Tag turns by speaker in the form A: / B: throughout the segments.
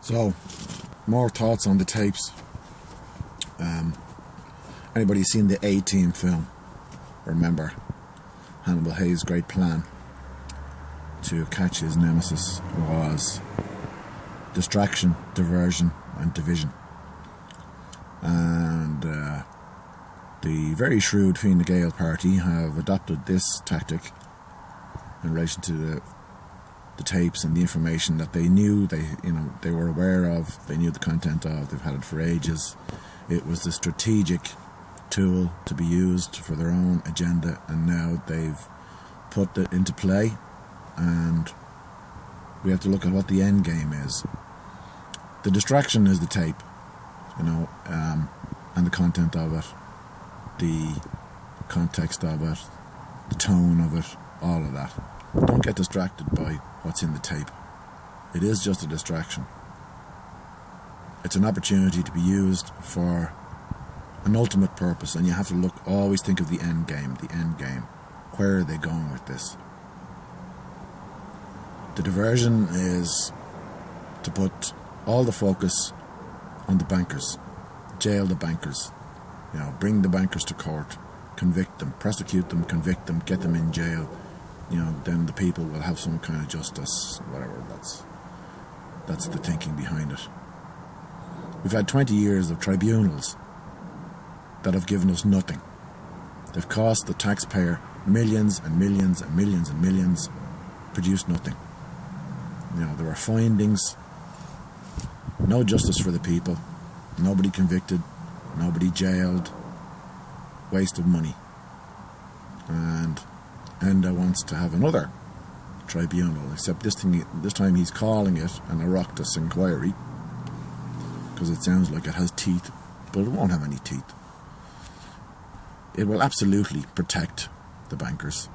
A: So, more thoughts on the tapes. Anybody seen the A-Team film? Remember Hannibal Hayes' great plan to catch his nemesis was distraction, diversion and division. And the very shrewd Fine Gael party have adopted this tactic in relation to the tapes and the information that they knew, they were aware of, they knew the content of, they've had it for ages. It was the strategic tool to be used for their own agenda, and now they've put it into play, and we have to look at what the end game is. The distraction is the tape, and the content of it, the context of it, the tone of it, all of that. Don't get distracted by what's in the tape. It is just a distraction. It's an opportunity to be used for an ultimate purpose, and you have to always think of the end game, Where are they going with this? The diversion is to put all the focus on the bankers, jail the bankers, bring the bankers to court, convict them, prosecute them, convict them, get them in jail. Then the people will have some kind of justice, whatever. That's the thinking behind it. We've had 20 years of tribunals that have given us nothing. They've cost the taxpayer millions and millions and millions and millions, produced nothing. There are findings, no justice for the people, nobody convicted, nobody jailed, waste of money. And Enda wants to have another tribunal, except this time he's calling it an Oireachtas inquiry, because it sounds like it has teeth, but it won't have any teeth. It will absolutely protect the bankers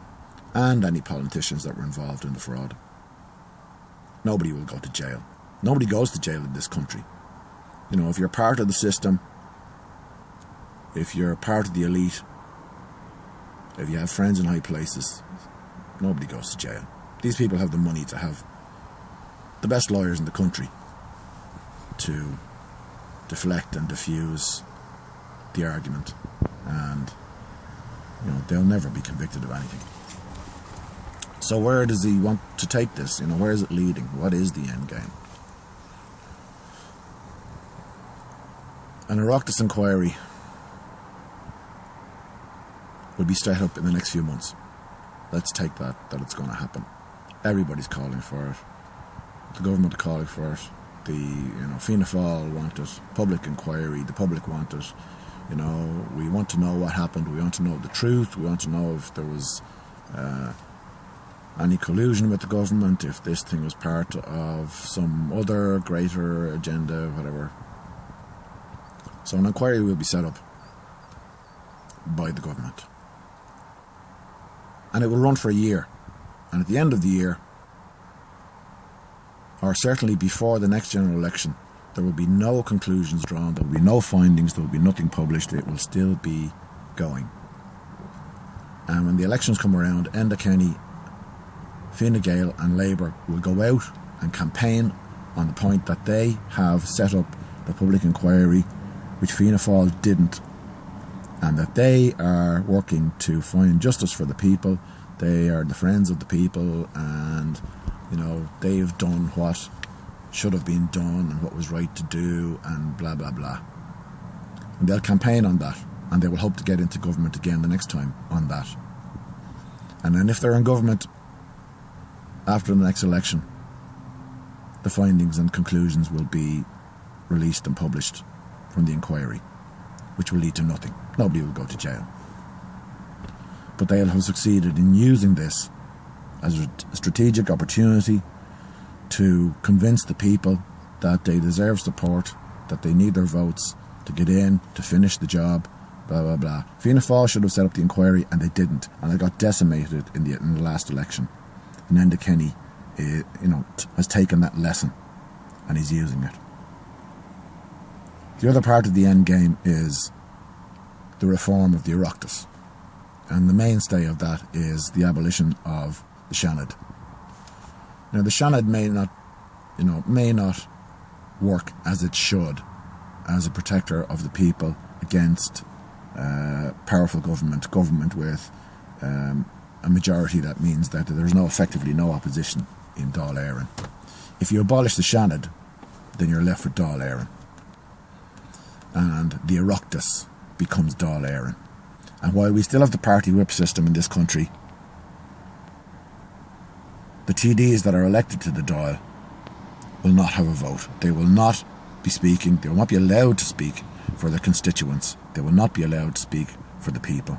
A: and any politicians that were involved in the fraud. Nobody will go to jail. Nobody goes to jail in this country. If you're part of the system, if you're part of the elite, if you have friends in high places, nobody goes to jail. These people have the money to have the best lawyers in the country to deflect and diffuse the argument, and they'll never be convicted of anything. So where does he want to take this? Where is it leading? What is the end game? An Oireachtas inquiry will be set up in the next few months. Let's take that it's going to happen. Everybody's calling for it. The government are calling for it. The Fianna Fáil want it. Public inquiry. The public want it. We want to know what happened. We want to know the truth. We want to know if there was any collusion with the government, if this thing was part of some other greater agenda, whatever. So an inquiry will be set up by the government. And it will run for a year. And at the end of the year, or certainly before the next general election, there will be no conclusions drawn, there will be no findings, there will be nothing published, it will still be going. And when the elections come around, Enda Kenny, Fine Gael and Labour will go out and campaign on the point that they have set up the public inquiry, which Fianna Fáil didn't, and that they are working to find justice for the people. They are the friends of the people, and they've done what should have been done and what was right to do, and blah blah blah. And they'll campaign on that, and they will hope to get into government again the next time on that. And then if they're in government after the next election, the findings and conclusions will be released and published from the inquiry, which will lead to nothing. Nobody will go to jail. But they'll have succeeded in using this as a strategic opportunity to convince the people that they deserve support, that they need their votes to get in, to finish the job, blah blah blah. Fianna Fáil should have set up the inquiry, and they didn't, and they got decimated in the last election. And Enda Kenny, has taken that lesson, and he's using it. The other part of the end game is the reform of the Oireachtas, and the mainstay of that is the abolition of the Seanad. Now, the Seanad may not work as it should, as a protector of the people against powerful government with a majority that means that there's effectively no opposition in Dáil Éireann. If you abolish the Seanad, then you're left with Dáil Éireann, and the Oireachtas becomes Dáil Éireann. And while we still have the party whip system in this country, the TDs that are elected to the Dáil will not have a vote. They will not be speaking, they will not be allowed to speak for their constituents. They will not be allowed to speak for the people.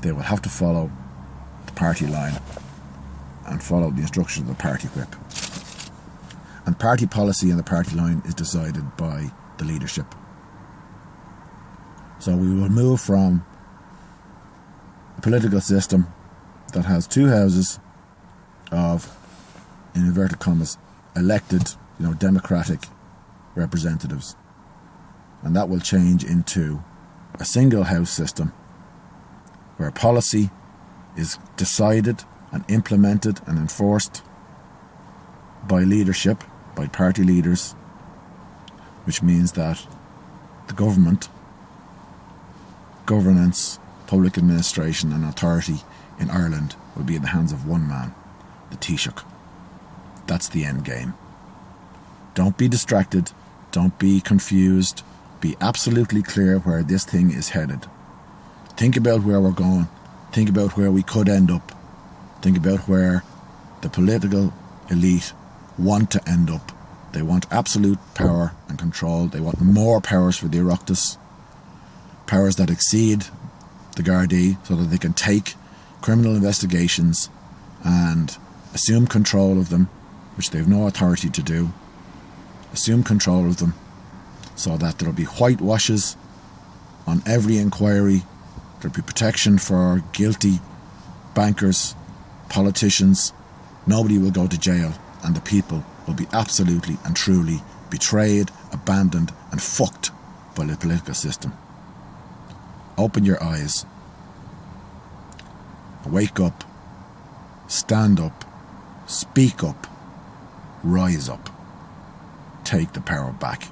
A: They will have to follow the party line and follow the instructions of the party whip. And party policy and the party line is decided by the leadership. So we will move from a political system that has two houses of, in inverted commas, elected, democratic representatives. And that will change into a single house system where policy is decided and implemented and enforced by leadership, by party leaders, which means that the government, governance, public administration and authority in Ireland will be in the hands of one man, the Taoiseach. That's the end game. Don't be distracted, don't be confused, be absolutely clear where this thing is headed. Think about where we're going, think about where we could end up, think about where the political elite want to end up. They want absolute power and control. They want more powers for the Oireachtas, powers that exceed the Gardaí, so that they can take criminal investigations and assume control of them, which they have no authority to do. Assume control of them so that there will be whitewashes on every inquiry. There will be protection for guilty bankers, politicians. Nobody will go to jail, and the people will be absolutely and truly betrayed, abandoned and fucked by the political system. Open your eyes. Wake up. Stand up. Speak up. Rise up. Take the power back.